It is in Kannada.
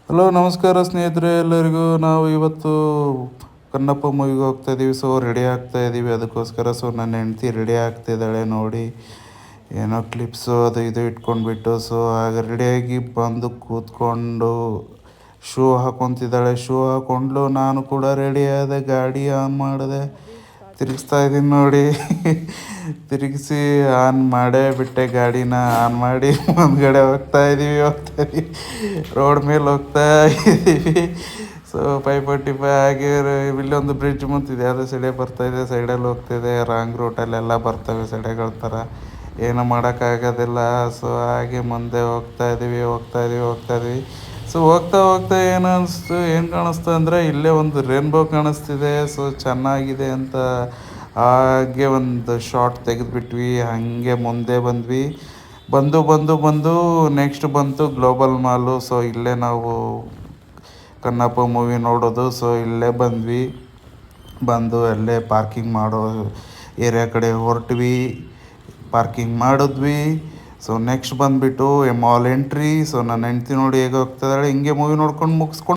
ಹಲೋ ನಮಸ್ಕಾರ ಸ್ನೇಹಿತರೆ ಎಲ್ಲರಿಗೂ. ನಾವು ಇವತ್ತು ಕನ್ನಪ್ಪ ಮೂವಿಗೆ ಹೋಗ್ತಾ ಇದ್ದೀವಿ. ಸೊ ರೆಡಿ ಆಗ್ತಾ ಇದ್ದೀವಿ ಅದಕ್ಕೋಸ್ಕರ. ಸೊ ನನ್ನ ಹೆಂಡ್ತಿ ರೆಡಿ ಆಗ್ತಿದ್ದಾಳೆ ನೋಡಿ, ಏನೋ ಕ್ಲಿಪ್ಸು ಅದು ಇದು ಇಟ್ಕೊಂಡ್ಬಿಟ್ಟು. ಸೊ ಆಗ ರೆಡಿಯಾಗಿ ಬಂದು ಕೂತ್ಕೊಂಡು ಶೂ ಹಾಕೊತಿದ್ದಾಳೆ. ಶೂ ಹಾಕ್ಕೊಂಡ್ಲು, ನಾನು ಕೂಡ ರೆಡಿ ಆದೆ, ಗಾಡಿ ಆನ್ ಮಾಡಿದೆ, ತಿರುಗಿಸ್ತಾ ಇದ್ದೀನಿ ನೋಡಿ. ತಿರುಗಿಸಿ ಆನ್ ಮಾಡೇ ಬಿಟ್ಟೆ, ಗಾಡಿನ ಆನ್ ಮಾಡಿ ಮುಂದ್ಗಡೆ ಹೋಗ್ತಾ ಇದ್ದೀವಿ. ರೋಡ್ ಮೇಲೆ ಹೋಗ್ತಾ ಇದ್ದೀವಿ. ಸೊ 545 ಹಾಗೆ ಇಲ್ಲೊಂದು ಬ್ರಿಡ್ಜ್ ಮುಂತಿದೆ, ಅದು ಸೈಡೇ ಬರ್ತಾಯಿದೆ, ಸೈಡಲ್ಲಿ ಹೋಗ್ತಿದೆ. ರಾಂಗ್ ರೂಟಲ್ಲೆಲ್ಲ ಬರ್ತವೆ ಸೆಡೆಗಳ ಥರ, ಏನು ಮಾಡೋಕ್ಕಾಗೋದಿಲ್ಲ. ಸೊ ಹಾಗೆ ಮುಂದೆ ಹೋಗ್ತಾ ಇದ್ದೀವಿ. ಸೊ ಹೋಗ್ತಾ ಏನು ಕಾಣಿಸ್ತು ಅಂದರೆ, ಇಲ್ಲೇ ಒಂದು ರೇನ್ಬೋ ಕಾಣಿಸ್ತಿದೆ. ಸೊ ಚೆನ್ನಾಗಿದೆ ಅಂತ ಹಾಗೆ ಒಂದು ಶಾರ್ಟ್ ತೆಗೆದುಬಿಟ್ವಿ. ಹಾಗೆ ಮುಂದೆ ಬಂದು ನೆಕ್ಸ್ಟ್ ಬಂತು ಗ್ಲೋಬಲ್ ಮಾಲು. ಸೊ ಇಲ್ಲೇ ನಾವು ಕನ್ನಪ್ಪ ಮೂವಿ ನೋಡೋದು. ಸೊ ಇಲ್ಲೇ ಬಂದು ಅಲ್ಲೇ ಪಾರ್ಕಿಂಗ್ ಮಾಡೋ ಏರಿಯಾ ಕಡೆ ಹೊರಟ್ವಿ, ಪಾರ್ಕಿಂಗ್ ಮಾಡಿದ್ವಿ. ಸೊ ನೆಕ್ಸ್ಟ್ ಬಂದುಬಿಟ್ಟು ಮಾಲ್ ಎಂಟ್ರಿ. ಸೊ ನನ್ನ ಹೆಂಡ್ತಿ ನೋಡಿ ಹೇಗೆ ಹೋಗ್ತಿದ್ದಾಳೆ, ಹಿಂಗೆ ಮೂವಿ ನೋಡ್ಕೊಂಡು ಮುಗಿಸ್ಕೊಂಡು